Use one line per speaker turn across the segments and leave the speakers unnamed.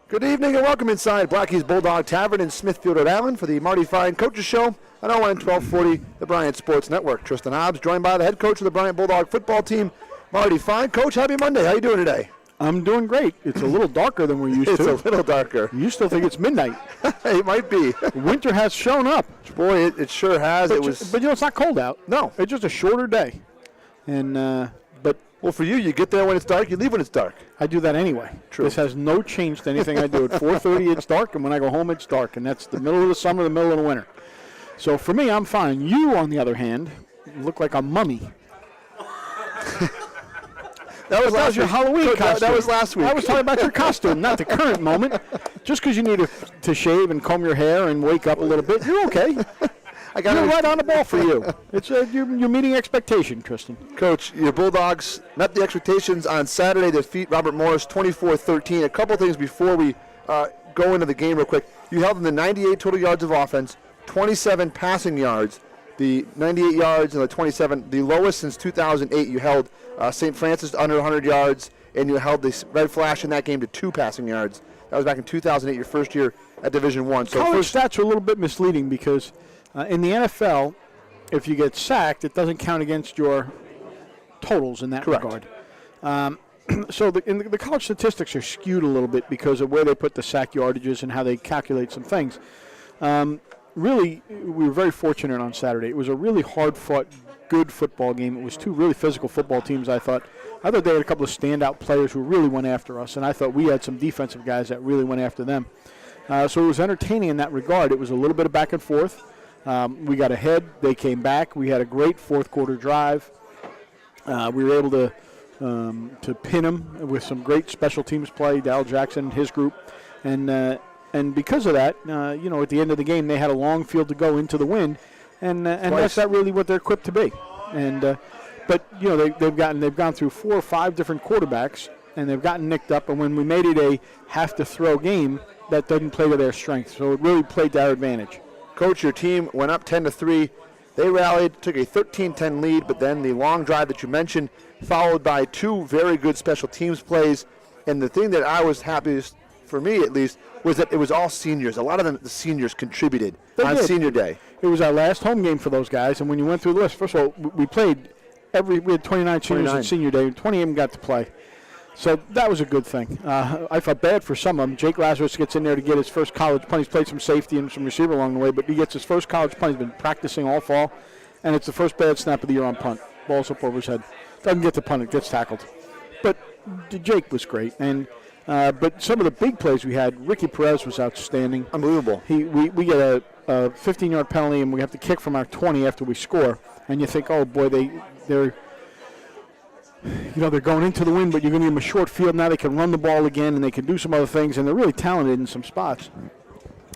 Good evening and welcome inside Blackie's Bulldog Tavern in Smithfield, Rhode Island for the Marty Fine Coaches Show on ON 1240, the Bryant Sports Network. Tristan Hobbs joined by the head coach of the Bryant Bulldog football team, Marty Fine. Coach, happy Monday. How you doing today?
I'm doing great. It's a little darker than we're used to.
It's a little darker.
You still think it's midnight.
It might be.
Winter has shown up.
Boy, it sure has.
But it's not cold out.
No.
It's just a shorter day. And
Well, for you get there when it's dark, you leave when it's dark.
I do that anyway.
True.
This has no change to anything I do. At 4:30 it's dark, and when I go home it's dark, and that's the middle of the summer, the middle of the winter. So for me, I'm fine. You, on the other hand, look like a mummy.
That was
your Halloween costume.
That was last week.
I was talking about your costume, not the current moment. Just because you need to shave and comb your hair and wake up a little bit, you're okay. You're right on the ball for you. It's you're meeting expectation, Tristan.
Coach, your Bulldogs met the expectations on Saturday to defeat Robert Morris 24-13. A couple things before we go into the game real quick. You held them to 98 total yards of offense, 27 passing yards, the 98 yards and the 27, the lowest since 2008. You held St. Francis to under 100 yards, and you held the Red Flash in that game to 2 passing yards. That was back in 2008, your first year at Division I. So
college stats are a little bit misleading because in the NFL, if you get sacked, it doesn't count against your totals in that regard. So the college statistics are skewed a little bit because of where they put the sack yardages and how they calculate some things. Really, we were very fortunate on Saturday. It was a really hard-fought, good football game. It was 2 really physical football teams, I thought. I thought they had a couple of standout players who really went after us, and I thought we had some defensive guys that really went after them. So it was entertaining in that regard. It was a little bit of back and forth. We got ahead. They came back. We had a great fourth-quarter drive. We were able to pin them with some great special teams play, Dal Jackson and his group. And because of that, at the end of the game, they had a long field to go into the wind, and that's not really what they're equipped to be. But they've gone through 4 or 5 different quarterbacks, and they've gotten nicked up. And when we made it a have-to-throw game, that doesn't play to their strength. So it really played to our advantage.
Coach, your team went up 10-3. They rallied, took a 13-10 lead, but then the long drive that you mentioned, followed by 2 very good special teams plays. And the thing that I was happiest, for me at least, was that it was all seniors. A lot of them, the seniors, contributed on senior day.
It was our last home game for those guys, and when you went through the list, first of all, we had 29 seniors on senior day, and 20 of them got to play. So that was a good thing. I felt bad for some of them. Jake Lazarus gets in there to get his first college punt. He's played some safety and some receiver along the way, but he gets his first college punt. He's been practicing all fall, and it's the first bad snap of the year on punt. Ball's up over his head. Doesn't get the punt. It gets tackled. But Jake was great. But some of the big plays we had, Ricky Perez was outstanding.
Unbelievable.
We get a 15-yard penalty, and we have to kick from our 20 after we score. And you think, oh, boy, they're going into the wind, but you're going to give them a short field. Now they can run the ball again, and they can do some other things, and they're really talented in some spots.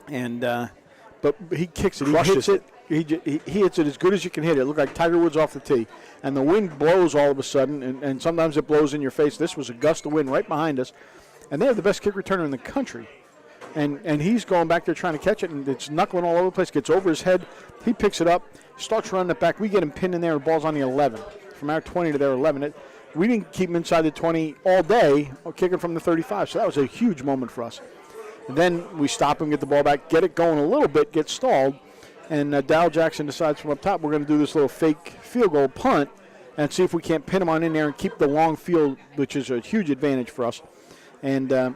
But he kicks it. He hits it. He hits it as good as you can hit it. It looked like Tiger Woods off the tee. And the wind blows all of a sudden, and sometimes it blows in your face. This was a gust of wind right behind us. And they have the best kick returner in the country. And he's going back there trying to catch it, and it's knuckling all over the place. Gets over his head. He picks it up, starts running it back. We get him pinned in there, and the ball's on the 11. From our 20 to their 11. We didn't keep him inside the 20 all day, kicking from the 35. So that was a huge moment for us. And then we stop him, get the ball back, get it going a little bit, get stalled. And Dal Jackson decides from up top we're going to do this little fake field goal punt and see if we can't pin him on in there and keep the long field, which is a huge advantage for us. And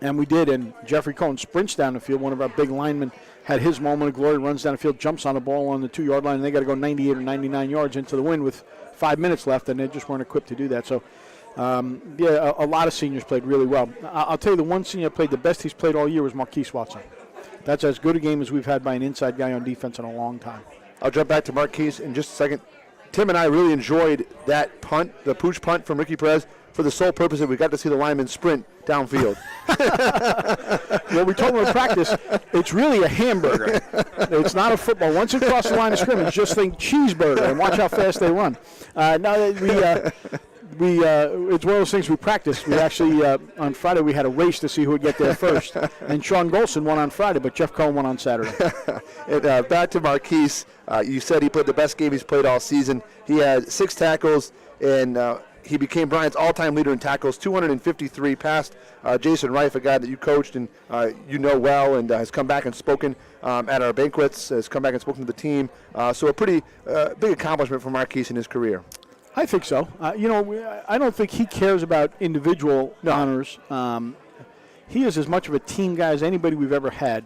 we did, and Jeffrey Cohen sprints down the field. One of our big linemen had his moment of glory, runs down the field, jumps on the ball on the 2-yard line, and they got to go 98 or 99 yards into the wind with 5 minutes left, and they just weren't equipped to do that. So, a lot of seniors played really well. I'll tell you, the one senior that played the best he's played all year was Marquise Watson. That's as good a game as we've had by an inside guy on defense in a long time.
I'll jump back to Marquise in just a second. Tim and I really enjoyed that punt, the pooch punt from Ricky Perez, for the sole purpose that we got to see the lineman sprint downfield.
Well, we told him in practice, it's really a hamburger. It's not a football. Once it crosses the line of scrimmage, just think cheeseburger and watch how fast they run. It's one of those things we practice. We actually, on Friday, we had a race to see who would get there first. And Sean Golson won on Friday, but Jeff Cohen won on Saturday.
And, back to Marquise. You said he played the best game he's played all season. He had 6 tackles and he became Bryant's all-time leader in tackles, 253, past Jason Reif, a guy that you coached and you know well, and has come back and spoken at our banquets, has come back and spoken to the team. So a pretty big accomplishment for Marquise in his career.
I think so. I don't think he cares about individual honors. He is as much of a team guy as anybody we've ever had.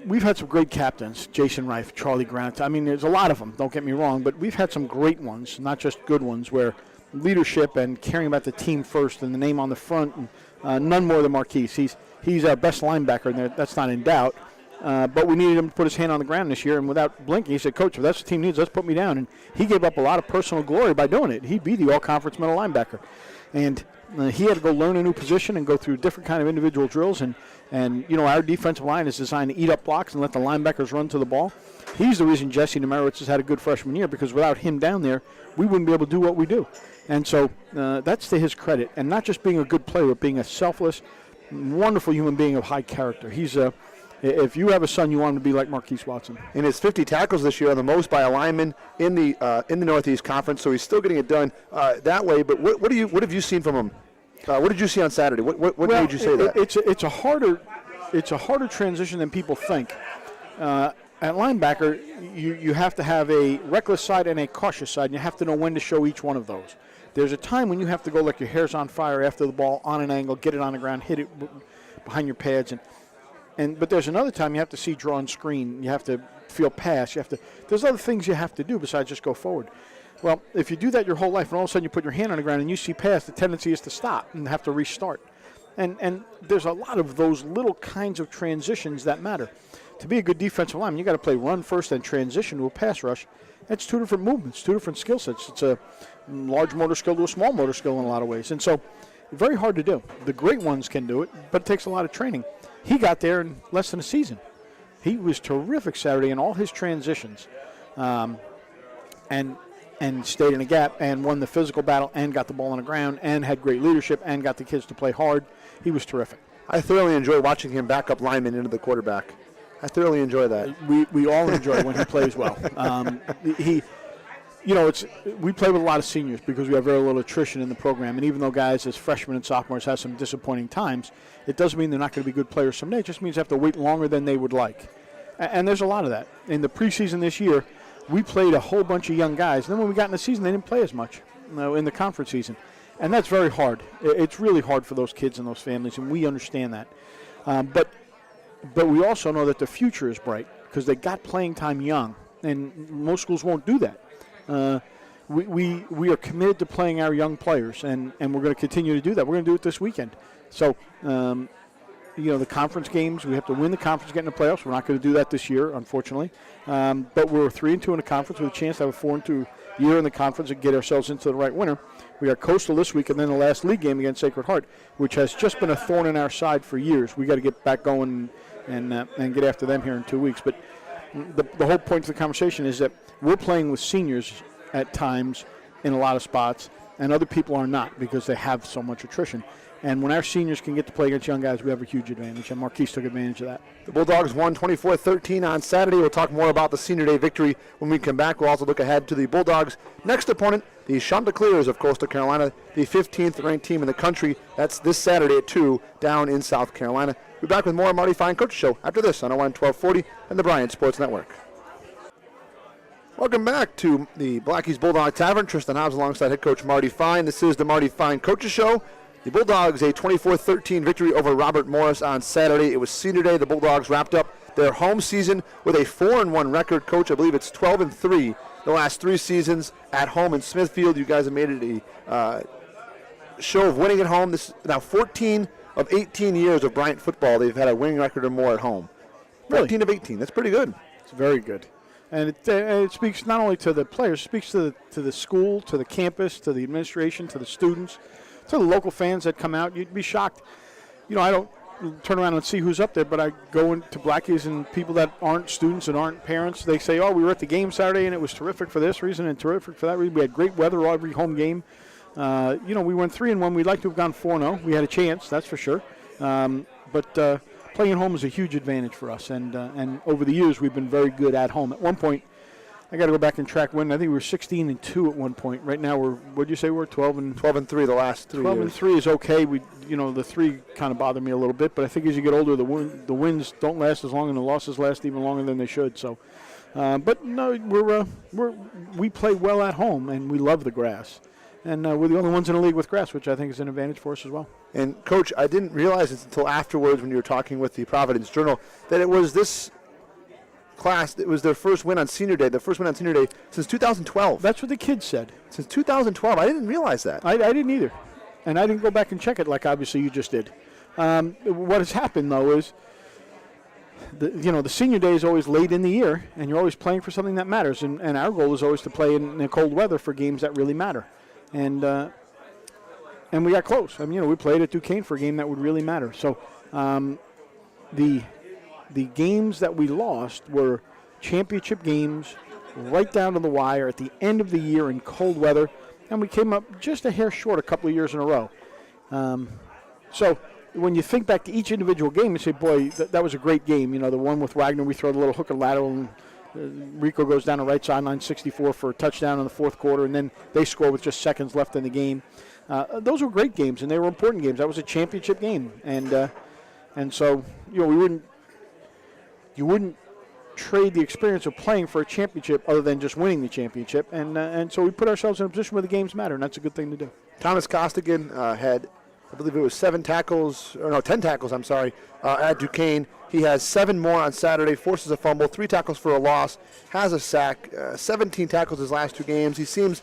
We've had some great captains, Jason Reif, Charlie Grant. I mean, there's a lot of them, don't get me wrong, but we've had some great ones, not just good ones, where leadership and caring about the team first and the name on the front, and none more than Marquise. He's our best linebacker, and that's not in doubt. But we needed him to put his hand on the ground this year, and without blinking, he said, Coach, if that's what the team needs, let's put me down. And he gave up a lot of personal glory by doing it. He'd be the all-conference middle linebacker. And he had to go learn a new position and go through different kind of individual drills. And our defensive line is designed to eat up blocks and let the linebackers run to the ball. He's the reason Jesse Nemerowitz has had a good freshman year, because without him down there, we wouldn't be able to do what we do. And so that's to his credit. And not just being a good player, but being a selfless, wonderful human being of high character. He's if you have a son, you want him to be like Marquise Watson.
In his 50 tackles this year, the most by a lineman in the Northeast Conference, so he's still getting it done that way. But what have you seen from him? What did you see on Saturday? What made you say that?
It's a harder transition than people think. At linebacker, you have to have a reckless side and a cautious side, and you have to know when to show each one of those. There's a time when you have to go like your hair's on fire after the ball, on an angle, get it on the ground, hit it behind your pads, but there's another time you have to see draw and screen. You have to feel pass. There's other things you have to do besides just go forward. Well, if you do that your whole life and all of a sudden you put your hand on the ground and you see pass, the tendency is to stop and have to restart. And there's a lot of those little kinds of transitions that matter. To be a good defensive lineman, you got to play run first and transition to a pass rush. That's two different movements, two different skill sets. It's a large motor skill to a small motor skill in a lot of ways. And so very hard to do. The great ones can do it, but it takes a lot of training. He got there in less than a season. He was terrific Saturday in all his transitions, and stayed in a gap and won the physical battle and got the ball on the ground and had great leadership and got the kids to play hard. He was terrific.
I thoroughly enjoy watching him back up linemen into the quarterback. I thoroughly enjoy that.
We all enjoy when he plays well. We play with a lot of seniors because we have very little attrition in the program. And even though guys as freshmen and sophomores have some disappointing times, it doesn't mean they're not going to be good players someday. It just means they have to wait longer than they would like. And there's a lot of that. In the preseason this year, we played a whole bunch of young guys. And then when we got in the season, they didn't play as much in the conference season. And that's very hard. It's really hard for those kids and those families, and we understand that. But we also know that the future is bright because they got playing time young, and most schools won't do that. We are committed to playing our young players, and we're going to continue to do that. We're going to do it this weekend. So, the conference games, we have to win the conference, get in the playoffs. We're not going to do that this year, unfortunately. But we're 3-2 in the conference with a chance to have a 4-2 year in the conference and get ourselves into the right winner. We got Coastal this week, and then the last league game against Sacred Heart, which has just been a thorn in our side for years. We got to get back going and get after them here in 2 weeks. But the whole point of the conversation is that we're playing with seniors at times in a lot of spots, and other people are not because they have so much attrition. And when our seniors can get to play against young guys, we have a huge advantage, and Marquise took advantage of that.
The Bulldogs won 24-13 on Saturday. We'll talk more about the Senior Day victory when we come back. We'll also look ahead to the Bulldogs' next opponent, the Chanticleers of Coastal Carolina, the 15th ranked team in the country. That's this Saturday at 2 down in South Carolina. We'll be back with more Marty Fine Coach Show after this on 1240 and the Bryant Sports Network. Welcome back to the Blackies Bulldog Tavern. Tristan Hobbs alongside head coach Marty Fine. This is the Marty Fine Coaches Show. The Bulldogs, a 24-13 victory over Robert Morris on Saturday. It was Senior Day. The Bulldogs wrapped up their home season with a 4-1 record. Coach, I believe it's 12-3 the last 3 seasons at home in Smithfield. You guys have made it a show of winning at home. This is now 14 of 18 years of Bryant football. They've had a winning record or more at home. 14 of 18. That's pretty good.
It's very good. And it speaks not only to the players, it speaks to the school, to the campus, to the administration, to the students, to the local fans that come out. You'd be shocked. I don't turn around and see who's up there, but I go into Blackies and people that aren't students and aren't parents, they say, we were at the game Saturday and it was terrific for this reason and terrific for that reason. We had great weather every home game. We went 3-1. We'd like to have gone 4-0. We had a chance, that's for sure. But playing at home is a huge advantage for us. And over the years, we've been very good at home. At one point, I got to go back and track when. I think we were 16-2 at one point. Right now what did you say we're 12-3
the last 3 years.
12-3 is okay. The 3 kind of bother me a little bit, but I think as you get older, the wins don't last as long, and the losses last even longer than they should. So, but no, we play well at home, and we love the grass, and we're the only ones in the league with grass, which I think is an advantage for us as well. And
Coach, I didn't realize this until afterwards when you were talking with the Providence Journal that it was this class. It was their first win on Senior Day. Their first win on Senior Day since 2012.
That's what the kids said.
Since 2012, I didn't realize that.
I didn't either. And I didn't go back and check it like obviously you just did. What has happened, though, is the senior day is always late in the year, and you're always playing for something that matters. And our goal is always to play in the cold weather for games that really matter. And we got close. I mean, we played at Duquesne for a game that would really matter. So the games that we lost were championship games right down to the wire at the end of the year in cold weather. And we came up just a hair short a couple of years in a row. So when you think back to each individual game, you say, boy, that was a great game. The one with Wagner, we throw the little hook and lateral, and Rico goes down the right sideline 64 for a touchdown in the fourth quarter, and then they score with just seconds left in the game. Those were great games, and they were important games. That was a championship game. And so, you wouldn't trade the experience of playing for a championship other than just winning the championship. And so we put ourselves in a position where the games matter, and that's a good thing to do.
Thomas Costigan had, I believe it was 10 tackles, at Duquesne. He has 7 more on Saturday, forces a fumble, 3 tackles for a loss, has a sack, 17 tackles his last 2 games. He seems,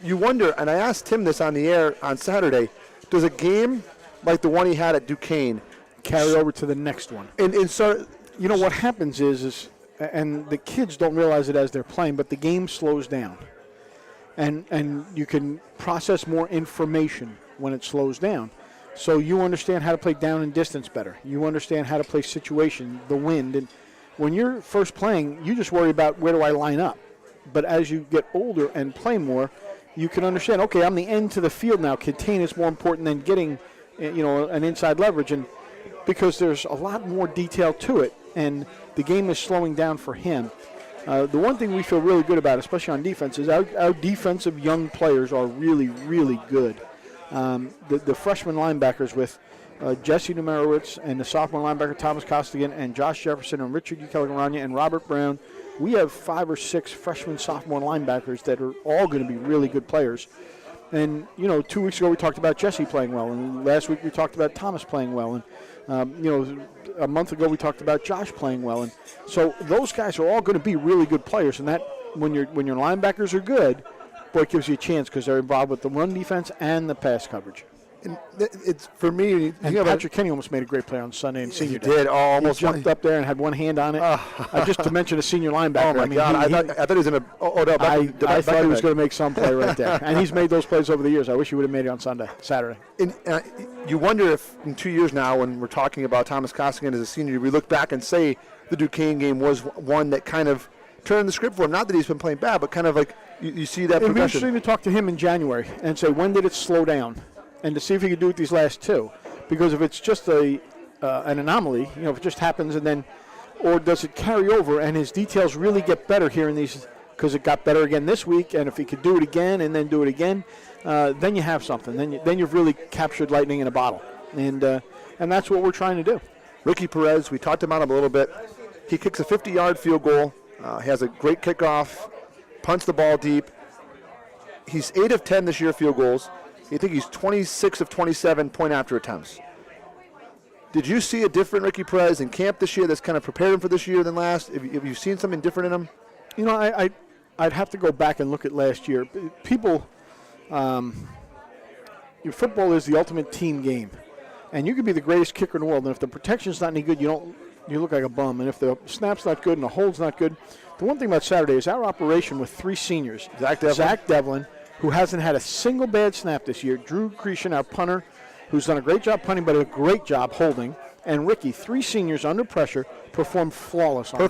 you wonder, and I asked Tim this on the air on Saturday, does a game like the one he had at Duquesne
carry over to the next one?
And so,
what happens is, and the kids don't realize it as they're playing, but the game slows down. And you can process more information when it slows down. So you understand how to play down and distance better. You understand how to play situation, the wind. And when you're first playing, you just worry about where do I line up. But as you get older and play more, you can understand, okay, I'm the end to the field now. Contain is more important than getting, an inside leverage. And because there's a lot more detail to it, and the game is slowing down for him. The one thing we feel really good about, especially on defense, is our defensive young players are really, really good. The freshman linebackers with Jesse Numerowitz and the sophomore linebacker Thomas Costigan and Josh Jefferson and Richard Ucalagaranya and Robert Brown, we have 5 or 6 freshman sophomore linebackers that are all going to be really good players. And, 2 weeks ago we talked about Jesse playing well, and last week we talked about Thomas playing well, and, a month ago we talked about Josh playing well. And so those guys are all going to be really good players, and that when your linebackers are good, boy, it gives you a chance because they're involved with the run defense and the pass coverage.
And it's for me.
And Patrick Kenny almost made a great play on Sunday in senior day.
He did. Almost
he jumped up there and had one hand on it. Just to mention a senior linebacker.
Oh my God! I thought he was in a.
I thought he was going to make some play right there, and he's made those plays over the years. I wish he would have made it on Saturday.
And you wonder if in 2 years now, when we're talking about Thomas Costigan as a senior, we look back and say the Duquesne game was one that kind of turned the script for him. Not that he's been playing bad, but kind of like you see that.
It'd be interesting to talk to him in January and say when did it slow down. And to see if he could do it these last 2. Because if it's just an anomaly, if it just happens and then, or does it carry over and his details really get better here in these, because it got better again this week, and if he could do it again and then do it again, then you have something. Then you've really captured lightning in a bottle. And that's what we're trying to do.
Ricky Perez, we talked about him a little bit. He kicks a 50-yard field goal. He has a great kickoff, punts the ball deep. He's 8 of 10 this year field goals. I think he's 26 of 27 point-after attempts. Did you see a different Ricky Perez in camp this year that's kind of prepared him for this year than last? Have you seen something different in him?
I'd have to go back and look at last year. People, football is the ultimate team game. And you could be the greatest kicker in the world, and if the protection's not any good, you look like a bum. And if the snap's not good and the hold's not good, the one thing about Saturday is our operation with 3 seniors. Zach Devlin, who hasn't had a single bad snap this year, Drew Cretion, our punter, who's done a great job punting but a great job holding, and Ricky, 3 seniors under pressure, performed flawless on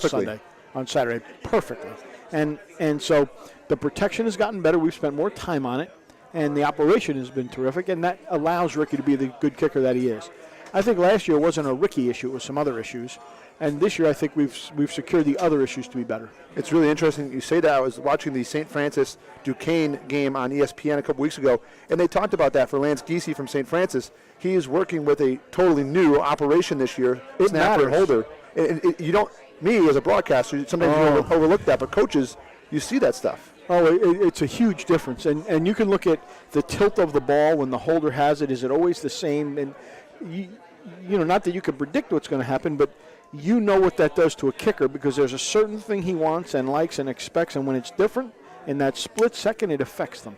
Saturday, perfectly. And so the protection has gotten better. We've spent more time on it, and the operation has been terrific, and that allows Ricky to be the good kicker that he is. I think last year wasn't a Ricky issue; it was some other issues. And this year, I think we've secured the other issues to be better.
It's really interesting you say that. I was watching the St. Francis Duquesne game on ESPN a couple weeks ago, and they talked about that for Lance Giese from St. Francis. He is working with a totally new operation this year, snapper and holder. You don't, me as a broadcaster, sometimes you overlook that, but coaches, you see that stuff.
Oh, it's a huge difference. And you can look at the tilt of the ball when the holder has it. Is it always the same? And, you know, not that you can predict what's going to happen, but you know what that does to a kicker because there's a certain thing he wants and likes and expects, and when it's different, in that split second, it affects them.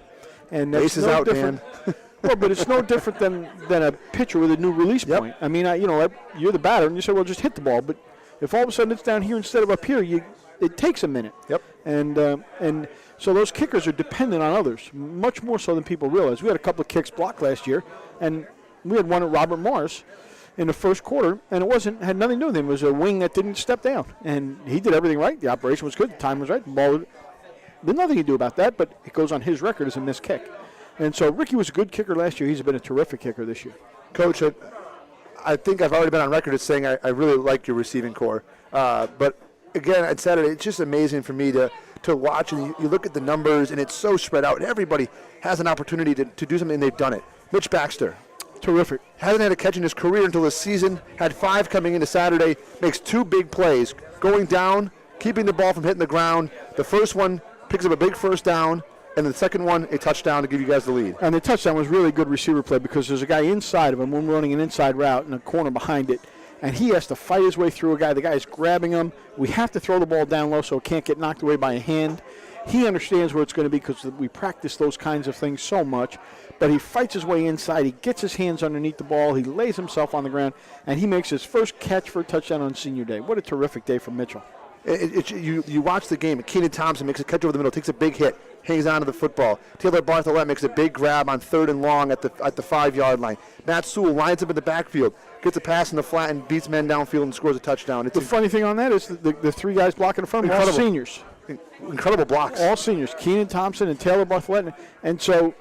And that's
Bases
no
out,
different.
Dan.
Well, but it's no different than a pitcher with a new release point. I mean, you're the batter, and you say, well, just hit the ball. But if all of a sudden it's down here instead of up here, it takes a minute.
Yep.
And so those kickers are dependent on others, much more so than people realize. We had a couple of kicks blocked last year, and we had one at Robert Morris in the first quarter, and had nothing to do with him. It was a wing that didn't step down, and he did everything right. The operation was good. The time was right. The ball there's nothing you can do about that, but it goes on his record as a missed kick. And so Ricky was a good kicker last year. He's been a terrific kicker this year.
Coach, I think I've already been on record as saying I really like your receiving core. But, again, on Saturday, it's just amazing for me to watch, and you look at the numbers, and it's so spread out, and everybody has an opportunity to do something, and they've done it. Mitch Baxter.
Terrific.
Hasn't had a catch in his career until this season. Had 5 coming into Saturday. Makes 2 big plays. Going down, keeping the ball from hitting the ground. The first one picks up a big first down, and the second one, a touchdown to give you guys the lead.
And the touchdown was really good receiver play because there's a guy inside of him when we're running an inside route and a corner behind it, and he has to fight his way through a guy. The guy is grabbing him. We have to throw the ball down low so it can't get knocked away by a hand. He understands where it's going to be because we practice those kinds of things so much. But he fights his way inside. He gets his hands underneath the ball. He lays himself on the ground, and he makes his first catch for a touchdown on senior day. What a terrific day for Mitchell.
You watch the game. Keenan Thompson makes a catch over the middle, takes a big hit, hangs on to the football. Taylor Bartholette makes a big grab on 3rd and long at the 5-yard line. Matt Sewell lines up in the backfield, gets a pass in the flat, and beats men downfield and scores a touchdown.
The funny thing on that is the 3 guys blocking in front of him, all seniors.
Incredible blocks.
All seniors, Keenan Thompson and Taylor Bartholette. And so,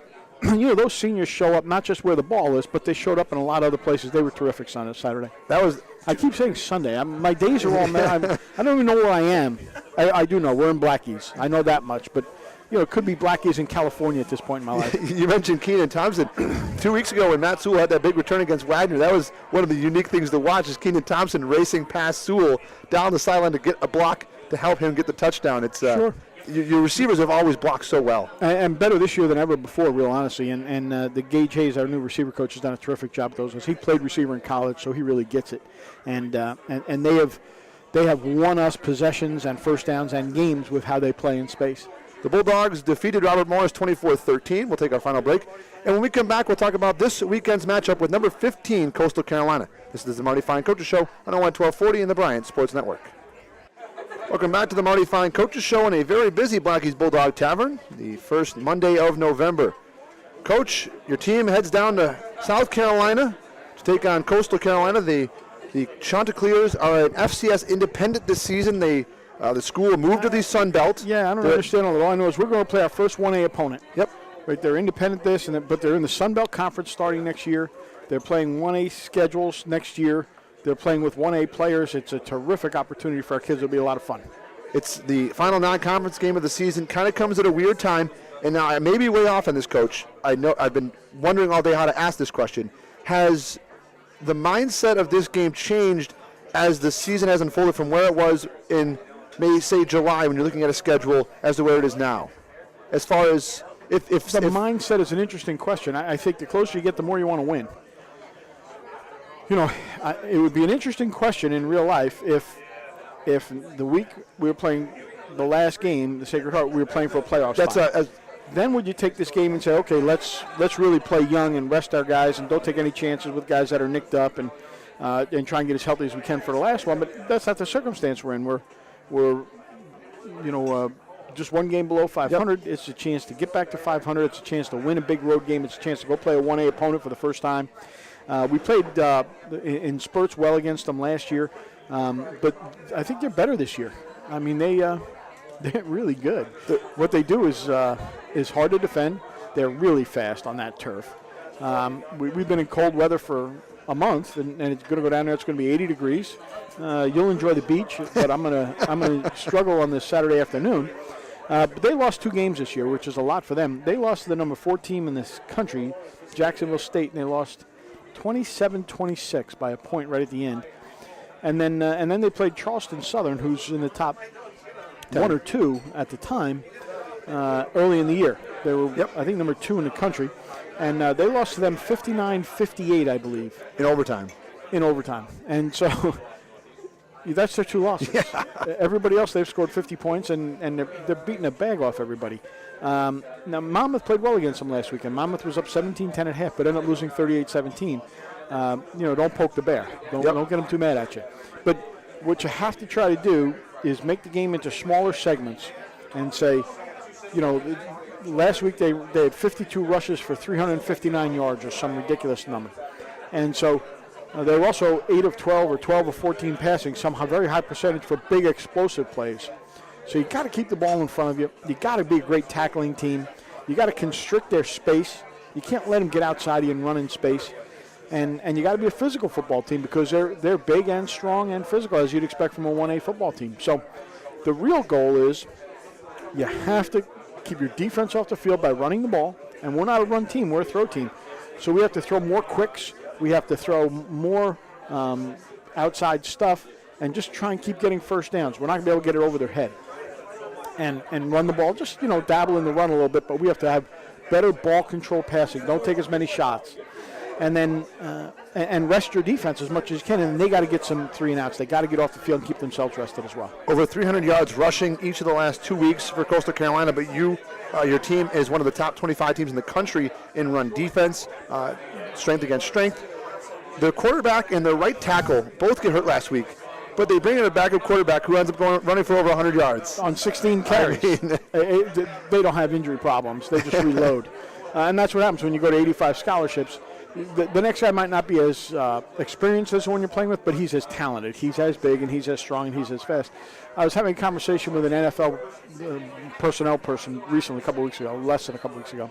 those seniors show up not just where the ball is, but they showed up in a lot of other places. They were terrific on Saturday. I keep saying Sunday. My days are all mad. I don't even know where I am. I do know. We're in Blackies. I know that much. But, it could be Blackies in California at this point in my life.
You mentioned Keenan Thompson. 2 weeks ago when Matt Sewell had that big return against Wagner, that was one of the unique things to watch is Keenan Thompson racing past Sewell down the sideline to get a block to help him get the touchdown. It's
sure.
Your receivers have always blocked so well.
And better this year than ever before, real honestly. And the Gage Hayes, our new receiver coach, has done a terrific job with those. He played receiver in college, so he really gets it. And they have won us possessions and first downs and games with how they play in space.
The Bulldogs defeated Robert Morris 24-13. We'll take our final break. And when we come back, we'll talk about this weekend's matchup with number 15, Coastal Carolina. This is the Marty Fine Coaches Show on 1240 and the Bryant Sports Network. Welcome back to the Marty Fine Coaches Show in a very busy Blackies Bulldog Tavern, the first Monday of November. Coach, your team heads down to South Carolina to take on Coastal Carolina. The Chanticleers are an FCS independent this season. The school moved to the Sun Belt.
Yeah, I don't understand all that. All I know is we're going to play our first 1A opponent.
Yep.
Right, they're independent but they're in the Sun Belt Conference starting next year. They're playing 1A schedules next year. They're playing with 1A players. It's a terrific opportunity for our kids. It'll be a lot of fun.
It's the final non-conference game of the season. Kind of comes at a weird time. And now I may be way off on this, Coach. I know I've been wondering all day how to ask this question. Has the mindset of this game changed as the season has unfolded from where it was in, maybe say, July when you're looking at a schedule as to where it is now? As far as if
mindset is an interesting question. I think the closer you get, the more you want to win. It would be an interesting question in real life if the week we were playing the last game, the Sacred Heart, we were playing for a playoff spot. Then would you take this game and say, okay, let's really play young and rest our guys and don't take any chances with guys that are nicked up and try and get as healthy as we can for the last one? But that's not the circumstance we're in. We're just one game below 500. Yep. It's a chance to get back to 500. It's a chance to win a big road game. It's a chance to go play a 1A opponent for the first time. We played in spurts well against them last year, but I think they're better this year. I mean, they're really good. What they do is hard to defend. They're really fast on that turf. We've been in cold weather for a month, and it's going to go down there. It's going to be 80 degrees. You'll enjoy the beach, but I'm gonna struggle on this Saturday afternoon. But they lost 2 games this year, which is a lot for them. They lost to the number 4 team in this country, Jacksonville State, and they lost 27-26 by a point right at the end. And then they played Charleston Southern, who's in the top 1 or 2 at the time, early in the year. They were, I think, number 2 in the country. And they lost to them 59-58, I believe.
In overtime.
And so that's their 2 losses. Yeah. Everybody else, they've scored 50 points, and they're beating a bag off everybody. Now, Monmouth played well against them last weekend. Monmouth was up 17-10 at half, but ended up losing 38-17. Don't poke the bear. Don't get them too mad at you. But what you have to try to do is make the game into smaller segments and say, last week they had 52 rushes for 359 yards or some ridiculous number. And so they were also 8 of 12 or 12 of 14 passing, some very high percentage for big explosive plays. So you got to keep the ball in front of you. You got to be a great tackling team. You got to constrict their space. You can't let them get outside you and run in space. And you got to be a physical football team because they're big and strong and physical, as you'd expect from a 1A football team. So the real goal is you have to keep your defense off the field by running the ball. And we're not a run team, we're a throw team. So we have to throw more quicks. We have to throw more outside stuff and just try and keep getting first downs. We're not going to be able to get it over their head. And run the ball, just, dabble in the run a little bit, but we have to have better ball control passing. Don't take as many shots. And then and rest your defense as much as you can, and they got to get some 3 and outs. They got to get off the field and keep themselves rested as well.
Over 300 yards rushing each of the last 2 weeks for Coastal Carolina, but your team is one of the top 25 teams in the country in run defense, strength against strength. The quarterback and the right tackle both get hurt last week, but they bring in a backup quarterback who ends up running for over 100 yards.
On 16 carries. They don't have injury problems. They just reload. And that's what happens when you go to 85 scholarships. The next guy might not be as experienced as the one you're playing with, but he's as talented. He's as big, and he's as strong, and he's as fast. I was having a conversation with an NFL personnel person recently, less than a couple weeks ago.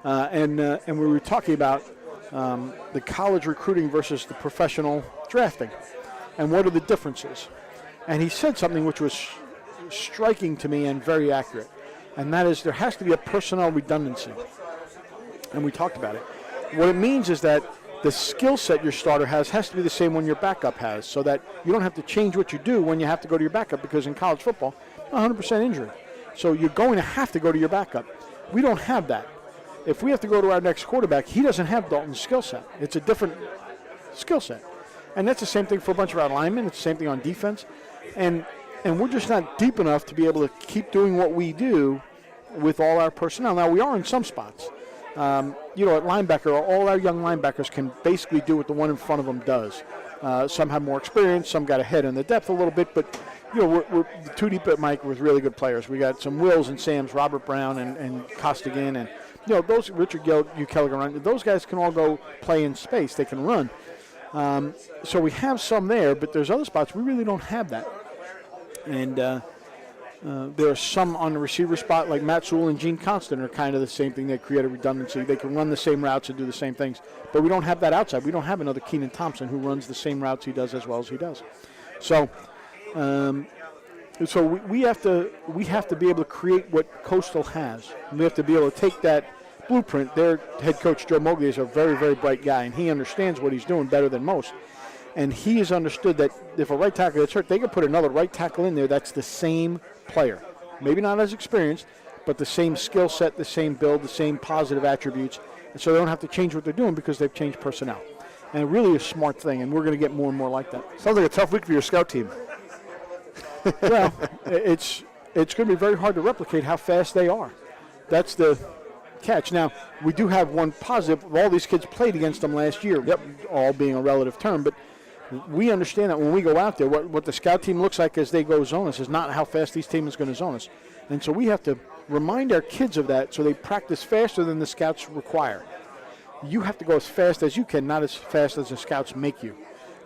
And we were talking about the college recruiting versus the professional drafting, and what are the differences. And he said something which was striking to me and very accurate, and that is there has to be a personnel redundancy. And we talked about it. What it means is that the skill set your starter has to be the same one your backup has, so that you don't have to change what you do when you have to go to your backup, because in college football, 100% injury. So you're going to have to go to your backup. We don't have that. If we have to go to our next quarterback, he doesn't have Dalton's skill set. It's a different skill set. And that's the same thing for a bunch of our linemen. It's the same thing on defense. And we're just not deep enough to be able to keep doing what we do with all our personnel. Now, we are in some spots. At linebacker, all our young linebackers can basically do what the one in front of them does. Some have more experience, some got ahead in the depth a little bit, but we're too deep at Mike with really good players. We got some Wills and Sams, Robert Brown and Costigan, and those Richard Gill, Kelligan, those guys can all go play in space. They can run. So we have some there, but there's other spots we really don't have that. And there are some on the receiver spot, like Matt Sewell and Gene Constant are kind of the same thing. They create a redundancy. They can run the same routes and do the same things. But we don't have that outside. We don't have another Keenan Thompson who runs the same routes he does as well as he does. So we have to be able to create what Coastal has. We have to be able to take that blueprint. Their head coach, Joe Mowgli, is a very, very bright guy, and he understands what he's doing better than most. And he has understood that if a right tackle gets hurt, they can put another right tackle in there that's the same player. Maybe not as experienced, but the same skill set, the same build, the same positive attributes. And so they don't have to change what they're doing because they've changed personnel. And really a smart thing, and we're going to get more and more like that.
Sounds like a tough week for your scout team.
Well, it's going to be very hard to replicate how fast they are. That's the catch. Now, we do have one positive. All these kids played against them last year, all being a relative term, but we understand that when we go out there, what the scout team looks like as they go zone us is not how fast these team is going to zone us. And so we have to remind our kids of that so they practice faster than the scouts require. You have to go as fast as you can, not as fast as the scouts make you.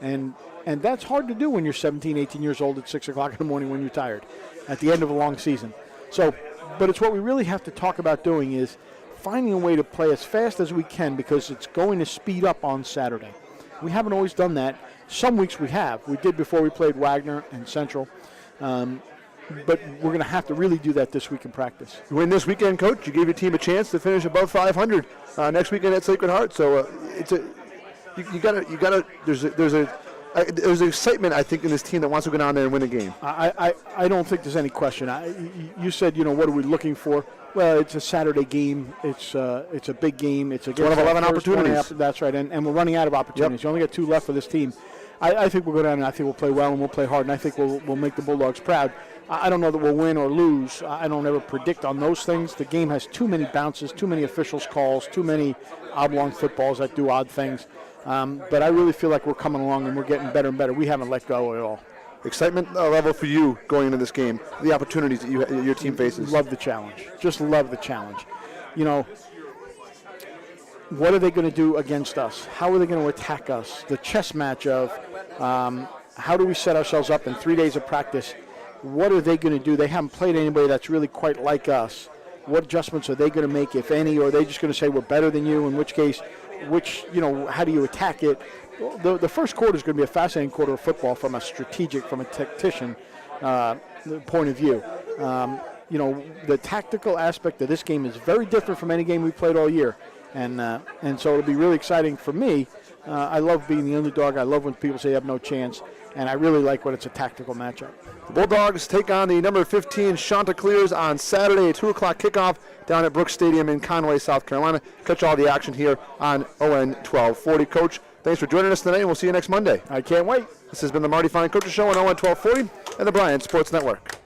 And that's hard to do when you're 17, 18 years old at 6 o'clock in the morning when you're tired at the end of a long season. So, but it's what we really have to talk about doing is finding a way to play as fast as we can because it's going to speed up on Saturday. We haven't always done that. Some weeks we have. We did before we played Wagner and Central. But we're going to have to really do that this week in practice.
You win this weekend, Coach. You gave your team a chance to finish above 500 next weekend at Sacred Heart. So you gotta. There's excitement, I think, in this team that wants to go down there and win a game.
I don't think there's any question. You said, what are we looking for? Well, it's a Saturday game. It's a big game. It's
one of 11 opportunities.
That's right, and we're running out of opportunities.
Yep.
You only got 2 left for this team. I think we'll go down and I think we'll play well and we'll play hard, and I think we'll make the Bulldogs proud. I don't know that we'll win or lose. I don't ever predict on those things. The game has too many bounces, too many officials' calls, too many oblong footballs that do odd things. But I really feel like we're coming along and we're getting better and better. We haven't let go at all.
Excitement level for you going into this game, the opportunities that your team faces.
Love the challenge. Just love the challenge. What are they going to do against us? How are they going to attack us? The chess match of how do we set ourselves up in 3 days of practice? What are they going to do? They haven't played anybody that's really quite like us. What adjustments are they going to make, if any? Or are they just going to say we're better than you? In which case, how do you attack it? The first quarter is going to be a fascinating quarter of football from a tactician point of view. The tactical aspect of this game is very different from any game we played all year. And so it'll be really exciting for me. I love being the underdog. I love when people say you have no chance. And I really like when it's a tactical matchup.
The Bulldogs take on the number 15 Chanticleers on Saturday, a 2 o'clock kickoff down at Brooks Stadium in Conway, South Carolina. Catch all the action here on ON 1240. Coach, thanks for joining us today, and we'll see you next Monday.
I can't wait.
This has been the Marty Fine Coaches Show on ON 1240 and the Bryant Sports Network.